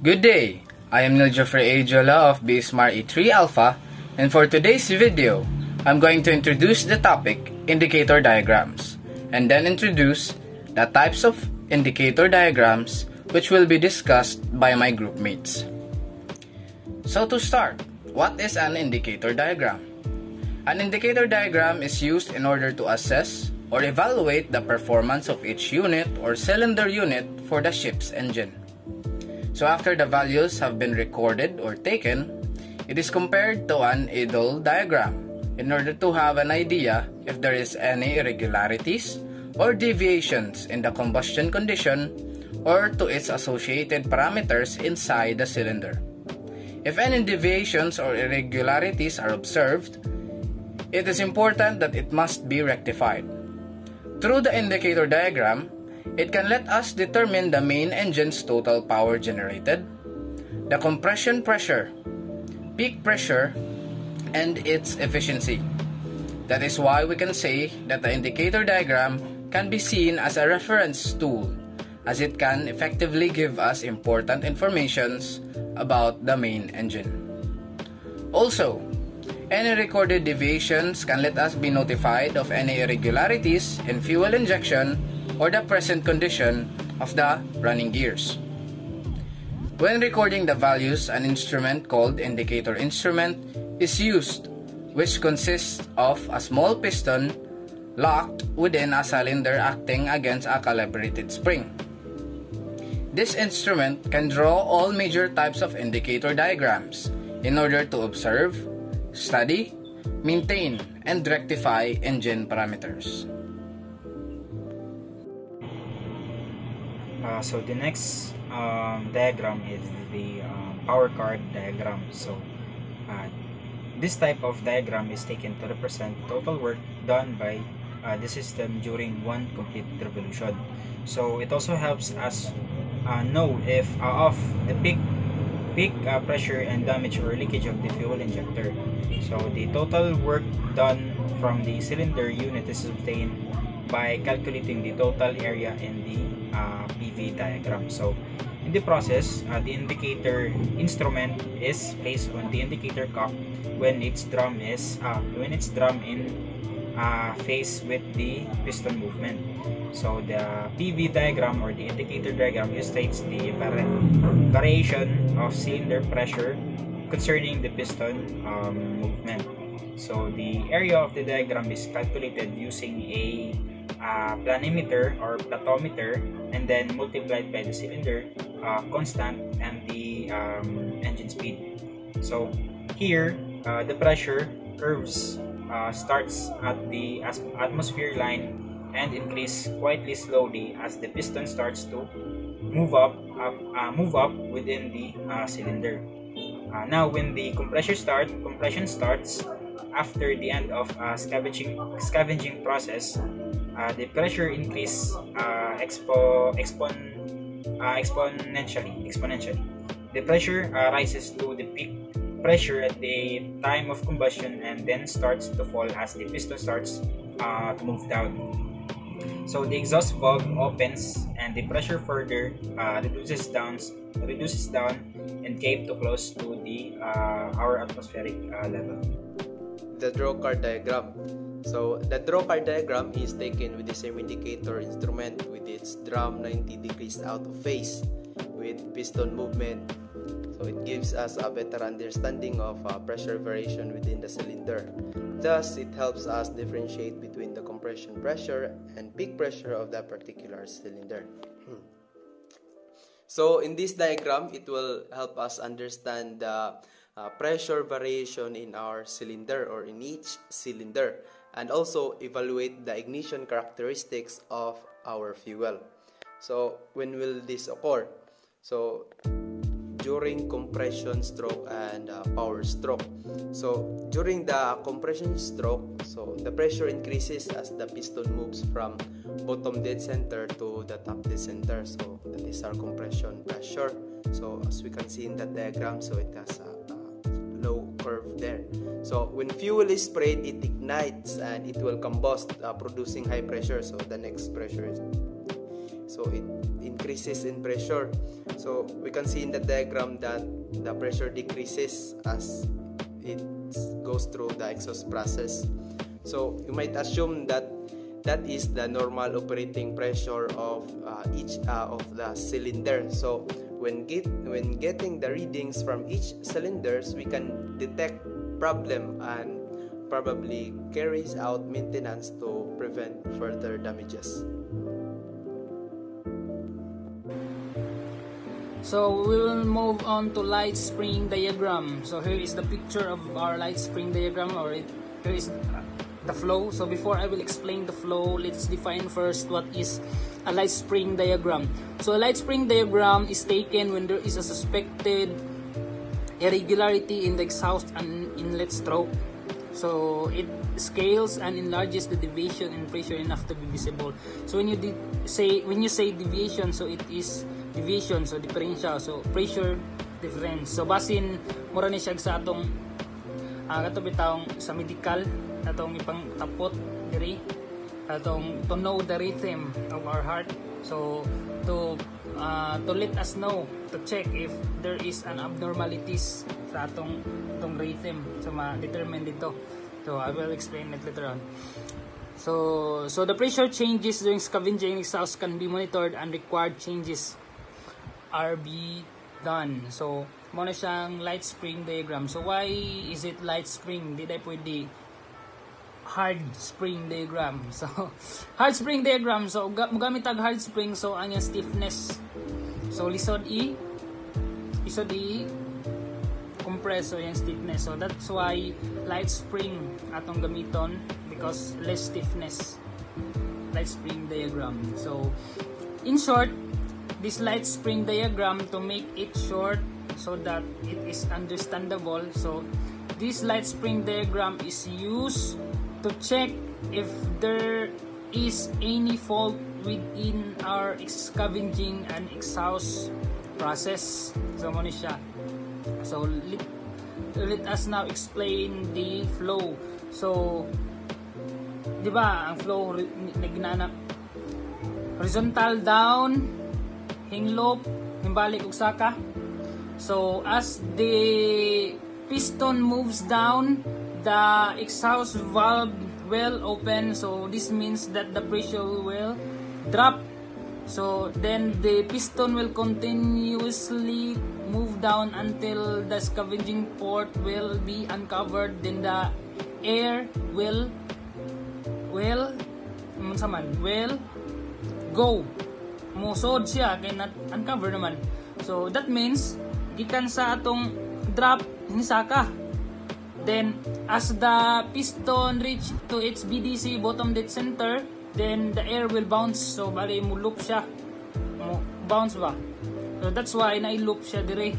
Good day, I am Neil Geoffrey Ajola of BSMAR E3 Alpha, and for today's video, I'm going to introduce the topic indicator diagrams, and then introduce the types of indicator diagrams which will be discussed by my group mates. So to start, what is an indicator diagram? An indicator diagram is used in order to assess or evaluate the performance of each unit or cylinder unit for the ship's engine. So after the values have been recorded or taken, it is compared to an idle diagram in order to have an idea if there is any irregularities or deviations in the combustion condition or to its associated parameters inside the cylinder. If any deviations or irregularities are observed, it is important that it must be rectified. Through the indicator diagram, it can let us determine the main engine's total power generated, the compression pressure, peak pressure, and its efficiency. That is why we can say that the indicator diagram can be seen as a reference tool, as it can effectively give us important information about the main engine. Also, any recorded deviations can let us be notified of any irregularities in fuel injection or the present condition of the running gears. When recording the values, an instrument called indicator instrument is used, which consists of a small piston locked within a cylinder acting against a calibrated spring. This instrument can draw all major types of indicator diagrams in order to observe, study, maintain, and rectify engine parameters. So the next diagram is the power card diagram. So this type of diagram is taken to represent total work done by the system during one complete revolution. So it also helps us know if of the peak pressure and damage or leakage of the fuel injector. So the total work done from the cylinder unit is obtained by calculating the total area in the PV diagram. So in the process, the indicator instrument is placed on the indicator cup when its drum in phase with the piston movement. So the PV diagram or the indicator diagram illustrates the variation of cylinder pressure concerning the piston movement. So the area of the diagram is calculated using a planimeter or platometer and then multiplied by the cylinder constant and the engine speed. So here the pressure curves starts at the atmosphere line and increase quietly slowly as the piston starts to move up within the cylinder. Now when the compression starts after the end of scavenging process, the pressure increase exponentially. The pressure rises to the peak pressure at the time of combustion and then starts to fall as the piston starts to move down. So the exhaust valve opens and the pressure further reduces down and came to close to the our atmospheric level. The draw card diagram. So the draw card diagram is taken with the same indicator instrument with its drum 90 degrees out of phase with piston movement. So it gives us a better understanding of pressure variation within the cylinder. Thus, it helps us differentiate between the compression pressure and peak pressure of that particular cylinder. So in this diagram, it will help us understand the pressure variation in our cylinder or in each cylinder, and also evaluate the ignition characteristics of our fuel. So when will this occur? So during compression stroke and power stroke. So during the compression stroke, so the pressure increases as the piston moves from bottom dead center to the top dead center. So that is our compression pressure. So as we can see in the diagram, so it has a low curve there. So when fuel is sprayed, it ignites and it will combust, producing high pressure. So the next pressure is so it increases in pressure. So we can see in the diagram that the pressure decreases as it goes through the exhaust process. So you might assume that that is the normal operating pressure of each of the cylinder. So when getting the readings from each cylinders, we can detect problem and probably carries out maintenance to prevent further damages. So we will move on to light spring diagram. So here is the picture of our light spring diagram, or here is the flow. So before I will explain the flow, let's define first what is a light spring diagram. So a light spring diagram is taken when there is a suspected irregularity in the exhaust and inlet stroke. So it scales and enlarges the deviation in pressure enough to be visible. So when you say deviation, so it is deviation, so differential, so pressure difference. So basin mura ni siya sa atong kato bitawng sa medical atong ipang tapot diri atong to know the rhythm of our heart. So to let us know, to check if there is an abnormalities sa atong rhythm, so ma-determine dito. So I will explain it later on. So the pressure changes during scavenging exhaust can be monitored and required changes are be done. So mo na siyang light spring diagram. So why is it light spring? Di day pwede hard spring diagram. So hard spring diagram, so gamit tag hard spring, so ang yung stiffness, so lisod E compress, so yung stiffness. So that's why light spring atong gamiton, because less stiffness, light spring diagram. So in short, this light spring diagram, to make it short so that it is understandable, so this light spring diagram is used to check if there is any fault within our scavenging and exhaust process. So mo ni siya. So let us now explain the flow. So di ba ang flow nagnana horizontal down, hinglop, himbalik ug saka. So as the piston moves down, the exhaust valve will open, so this means that the pressure will drop. So then the piston will continuously move down until the scavenging port will be uncovered. Then the air will go. Musod siya kay not uncover naman. So that means gikan sa atong drop ni saka. Then as the piston reach to its BDC, bottom dead center, then the air will bounce. So bali mo loop siya, mo bounce ba. So that's why na-loop siya dire.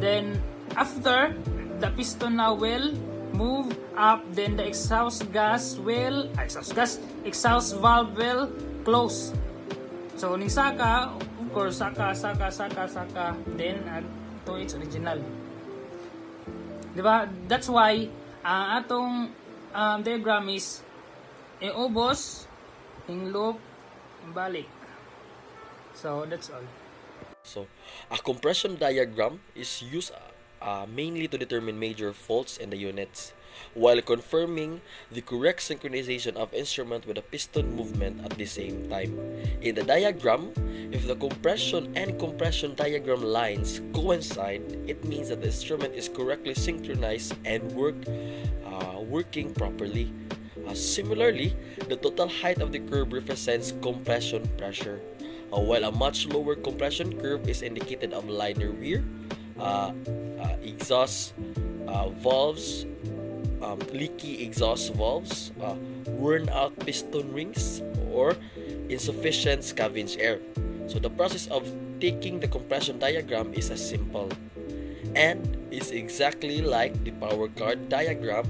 Then after, the piston now will move up, then the exhaust valve will close. So ning saka, of course, saka, then to its original. Diba? That's why atong diagram is ubos, hinglop, balik. So that's all. So a compression diagram is used mainly to determine major faults in the units, while confirming the correct synchronization of instrument with the piston movement at the same time. In the diagram, if the compression and compression diagram lines coincide, it means that the instrument is correctly synchronized and working properly. Similarly, the total height of the curve represents compression pressure, while a much lower compression curve is indicated of liner wear, exhaust valves, leaky exhaust valves, worn out piston rings, or insufficient scavenged air. So the process of taking the compression diagram is as simple and is exactly like the power cord diagram,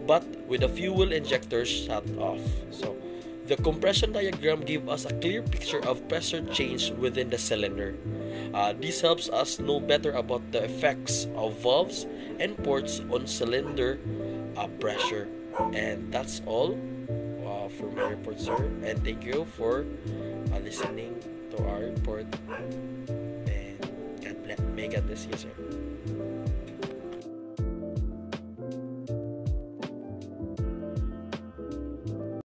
but with the fuel injector shut off. So the compression diagram gives us a clear picture of pressure change within the cylinder. This helps us know better about the effects of valves and ports on cylinder pressure. And that's all for my report, sir. And thank you for listening to our report. And may God bless you, sir.